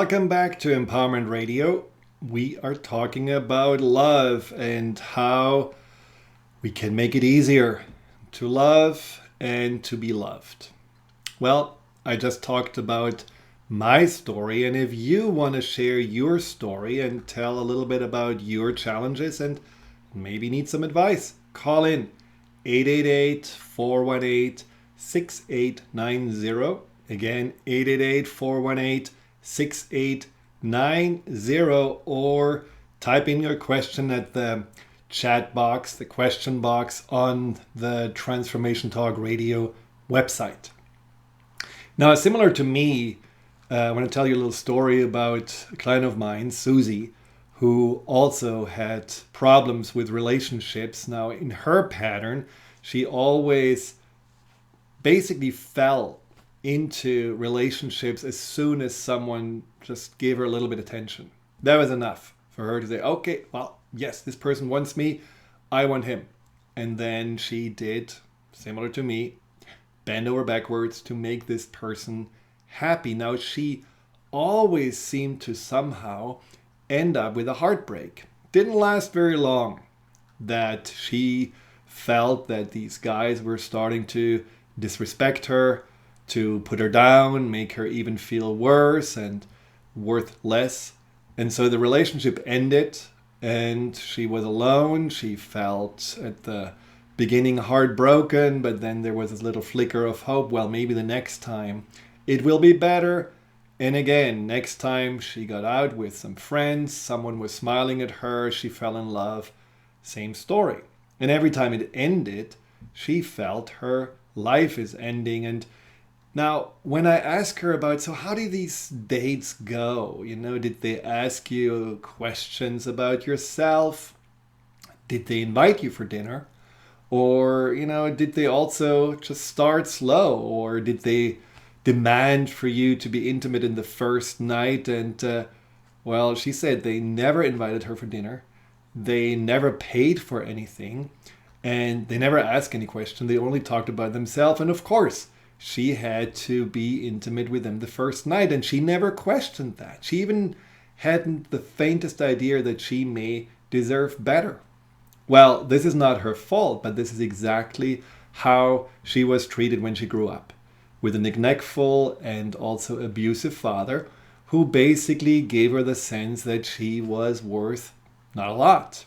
Welcome back to Empowerment Radio. We are talking about love and how we can make it easier to love and to be loved. Well, I just talked about my story, and if you want to share your story and tell a little bit about your challenges and maybe need some advice, call in 888-418-6890. Again, 888-418-6890, or type in your question at the chat box, the question box on the Transformation Talk Radio website. Now, similar to me, I want to tell you a little story about a client of mine, Susie, who also had problems with relationships. Now, in her pattern, she always basically fell into relationships as soon as someone just gave her a little bit of attention. That was enough for her to say, okay, well, yes, this person wants me, I want him. And then she did, similar to me, bend over backwards to make this person happy. Now, she always seemed to somehow end up with a heartbreak. Didn't last very long that she felt that these guys were starting to disrespect her, to put her down, make her even feel worse and worth less. And so the relationship ended and she was alone. She felt at the beginning heartbroken, but then there was this little flicker of hope. Well, maybe the next time it will be better. And again, next time she got out with some friends, someone was smiling at her, she fell in love. Same story. And every time it ended, she felt her life is ending. And now, when I ask her about, so how did these dates go? You know, did they ask you questions about yourself? Did they invite you for dinner? Or, you know, did they also just start slow? Or did they demand for you to be intimate in the first night? And, well, she said they never invited her for dinner. They never paid for anything. And they never asked any question. They only talked about themselves. And of course, she had to be intimate with them the first night, and she never questioned that. She even hadn't the faintest idea that she may deserve better. Well, this is not her fault, but this is exactly how she was treated when she grew up, with a neglectful and also abusive father who basically gave her the sense that she was worth not a lot.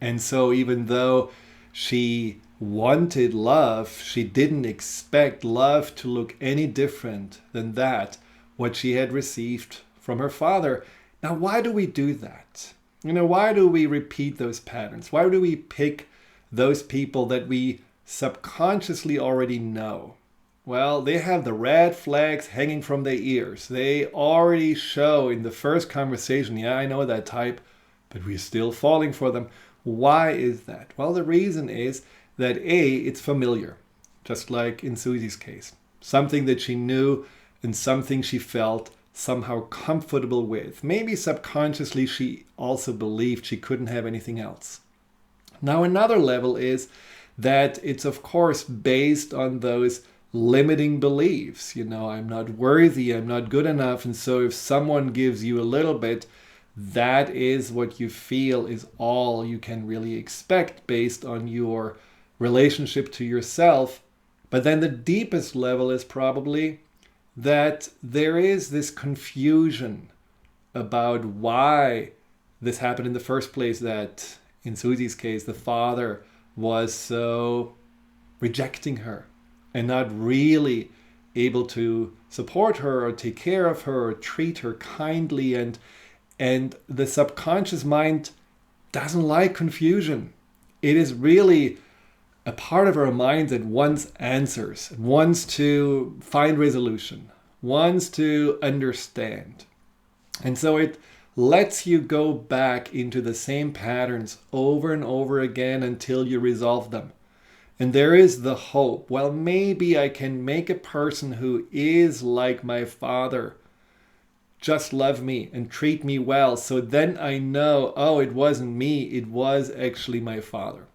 And so even though she wanted love, she didn't expect love to look any different than that, what she had received from her father. Now, why do we do that? You know, why do we repeat those patterns? Why do we pick those people that we subconsciously already know? Well, they have the red flags hanging from their ears. They already show in the first conversation, yeah, I know that type, but we're still falling for them. Why is that? Well, the reason is that A, it's familiar, just like in Susie's case. Something that she knew and something she felt somehow comfortable with. Maybe subconsciously she also believed she couldn't have anything else. Now another level is that it's of course based on those limiting beliefs. You know, I'm not worthy, I'm not good enough. And so if someone gives you a little bit, that is what you feel is all you can really expect based on your relationship to yourself. But then the deepest level is probably that there is this confusion about why this happened in the first place, that in Susie's case the father was so rejecting her and not really able to support her or take care of her or treat her kindly, and the subconscious mind doesn't like confusion. It is really a part of our mind that wants answers, wants to find resolution, wants to understand. And so it lets you go back into the same patterns over and over again until you resolve them. And there is the hope, well, maybe I can make a person who is like my father just love me and treat me well. So then I know, oh, it wasn't me, it was actually my father.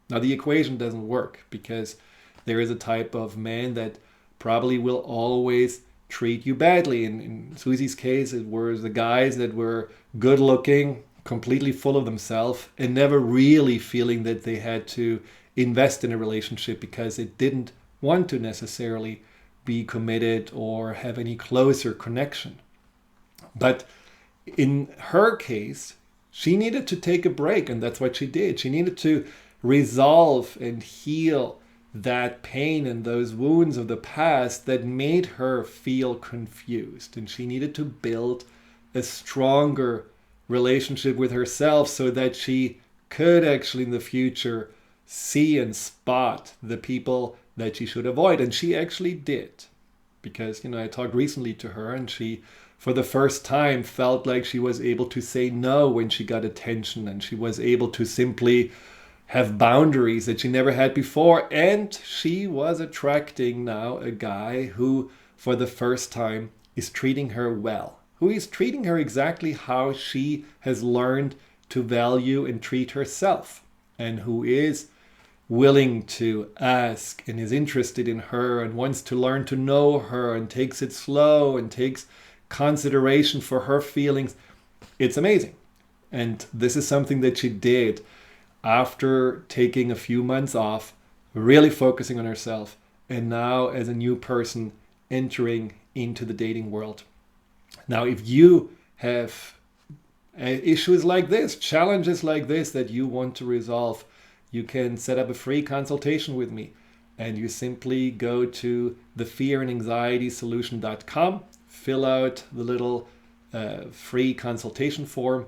Now, the equation doesn't work because there is a type of man that probably will always treat you badly. In Susie's case, it was the guys that were good looking, completely full of themselves, and never really feeling that they had to invest in a relationship because it didn't want to necessarily be committed or have any closer connection. But in her case, she needed to take a break, and that's what she did. She needed to resolve and heal that pain and those wounds of the past that made her feel confused. And she needed to build a stronger relationship with herself so that she could actually in the future see and spot the people that she should avoid. And she actually did. Because, I talked recently to her, and she, for the first time, felt like she was able to say no when she got attention, and she was able to simply have boundaries that she never had before. And she was attracting now a guy who, for the first time, is treating her well, who is treating her exactly how she has learned to value and treat herself, and who is willing to ask and is interested in her and wants to learn to know her and takes it slow and takes consideration for her feelings. It's amazing. And this is something that she did after taking a few months off, really focusing on herself, and now as a new person entering into the dating world. Now, if you have issues like this, challenges like this that you want to resolve, you can set up a free consultation with me, and you simply go to thefearandanxietysolution.com, fill out the little free consultation form,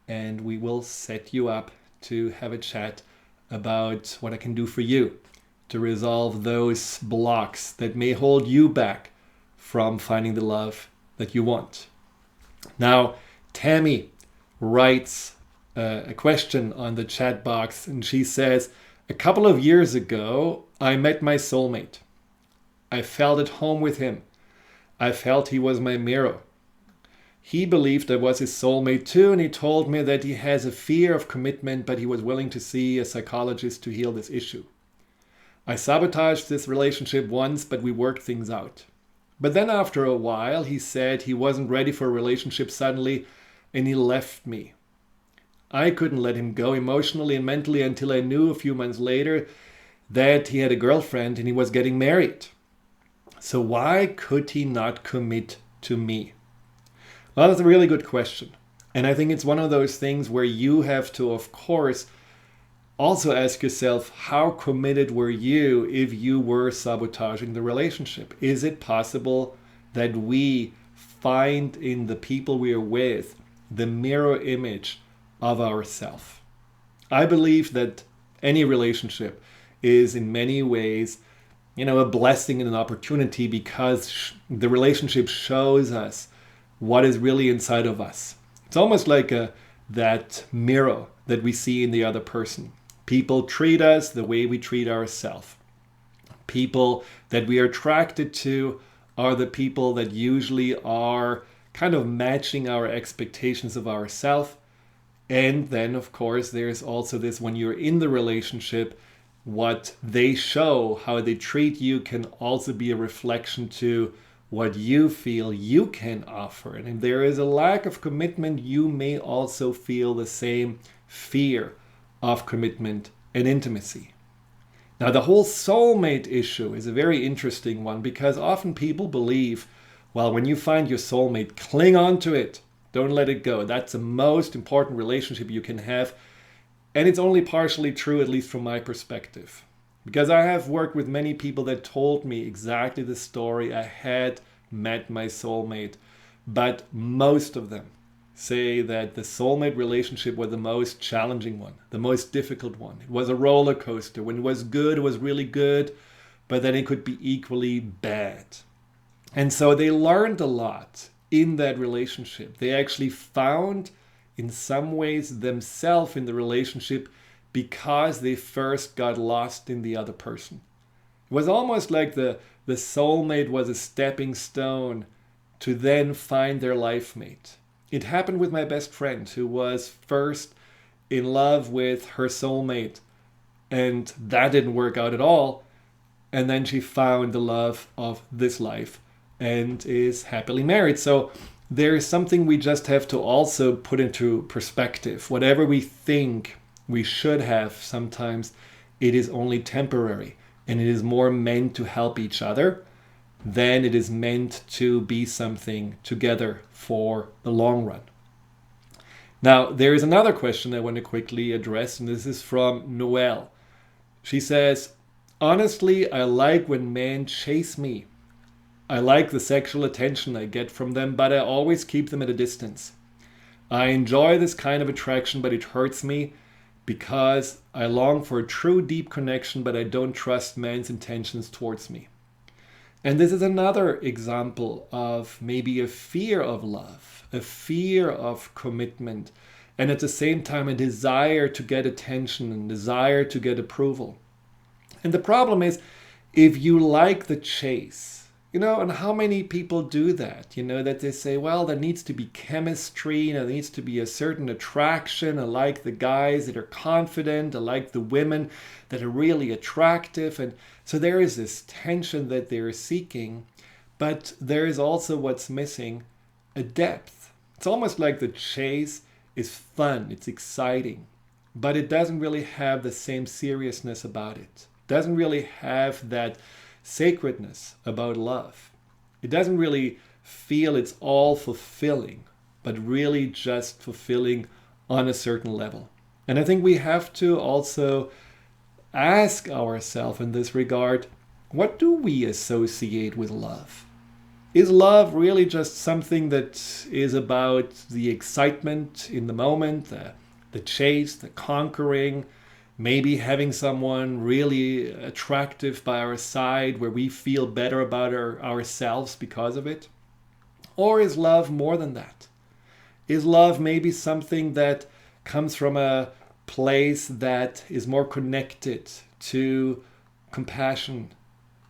and we will set you up to have a chat about what I can do for you to resolve those blocks that may hold you back from finding the love that you want. Now, Tammy writes a question on the chat box, and she says, a couple of years ago, I met my soulmate. I felt at home with him. I felt he was my mirror. He believed I was his soulmate too, and he told me that he has a fear of commitment, but he was willing to see a psychologist to heal this issue. I sabotaged this relationship once, but we worked things out. But then after a while, he said he wasn't ready for a relationship suddenly, and he left me. I couldn't let him go emotionally and mentally until I knew a few months later that he had a girlfriend and he was getting married. So why could he not commit to me? Well, that's a really good question. And I think it's one of those things where you have to, of course, also ask yourself, how committed were you if you were sabotaging the relationship? Is it possible that we find in the people we are with the mirror image of ourselves? I believe that any relationship is in many ways, a blessing and an opportunity, because the relationship shows us what is really inside of us. It's almost like that mirror that we see in the other person. People treat us the way we treat ourselves. People that we are attracted to are the people that usually are kind of matching our expectations of ourselves. And then, of course, there's also this, when you're in the relationship, what they show, how they treat you, can also be a reflection to what you feel you can offer. And if there is a lack of commitment, you may also feel the same fear of commitment and intimacy. Now, the whole soulmate issue is a very interesting one, because often people believe, well, when you find your soulmate, cling on to it. Don't let it go. That's the most important relationship you can have. And it's only partially true, at least from my perspective. Because I have worked with many people that told me exactly the story. I had met my soulmate. But most of them say that the soulmate relationship was the most challenging one, the most difficult one. It was a roller coaster. When it was good, it was really good. But then it could be equally bad. And so they learned a lot in that relationship. They actually found in some ways themselves in the relationship because they first got lost in the other person. It was almost like the soulmate was a stepping stone to then find their life mate. It happened with my best friend, who was first in love with her soulmate, and that didn't work out at all. And then she found the love of this life and is happily married. So there is something we just have to also put into perspective. Whatever we think we should have, sometimes it is only temporary, and it is more meant to help each other than it is meant to be something together for the long run. Now, there is another question I want to quickly address, and this is from Noelle. She says, honestly, I like when men chase me. I like the sexual attention I get from them, but I always keep them at a distance. I enjoy this kind of attraction, but it hurts me because I long for a true deep connection, but I don't trust men's intentions towards me. And this is another example of maybe a fear of love, a fear of commitment, and at the same time a desire to get attention and desire to get approval. And the problem is, if you like the chase, and how many people do that, that they say, well, there needs to be chemistry, there needs to be a certain attraction. I like the guys that are confident. I like the women that are really attractive. And so there is this tension that they're seeking, but there is also what's missing, a depth. It's almost like the chase is fun, it's exciting, but it doesn't really have the same seriousness about it. It doesn't really have that sacredness about love. It doesn't really feel it's all fulfilling, but really just fulfilling on a certain level. And I think we have to also ask ourselves in this regard, what do we associate with love? Is love really just something that is about the excitement in the moment, the chase, the conquering, maybe having someone really attractive by our side where we feel better about ourselves because of it? Or is love more than that? Is love maybe something that comes from a place that is more connected to compassion,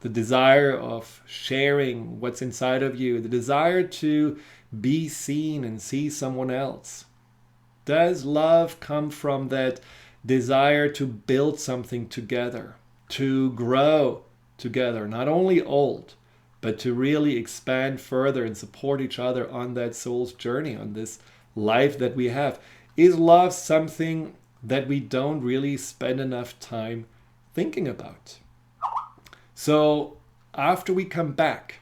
the desire of sharing what's inside of you, the desire to be seen and see someone else? Does love come from that desire to build something together, to grow together, not only old, but to really expand further and support each other on that soul's journey, on this life that we have? Is love something that we don't really spend enough time thinking about? So after we come back,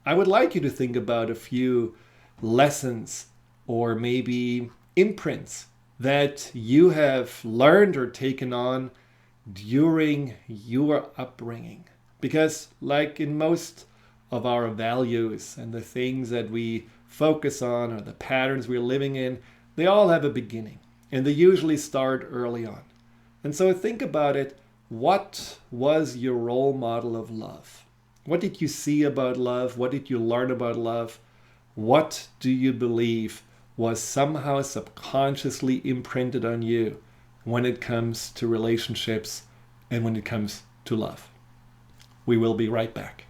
I would like you to think about a few lessons or maybe imprints that you have learned or taken on during your upbringing. Because like in most of our values and the things that we focus on or the patterns we're living in, they all have a beginning, and they usually start early on. And so think about it. What was your role model of love? What did you see about love? What did you learn about love? What do you believe was somehow subconsciously imprinted on you when it comes to relationships and when it comes to love? We will be right back.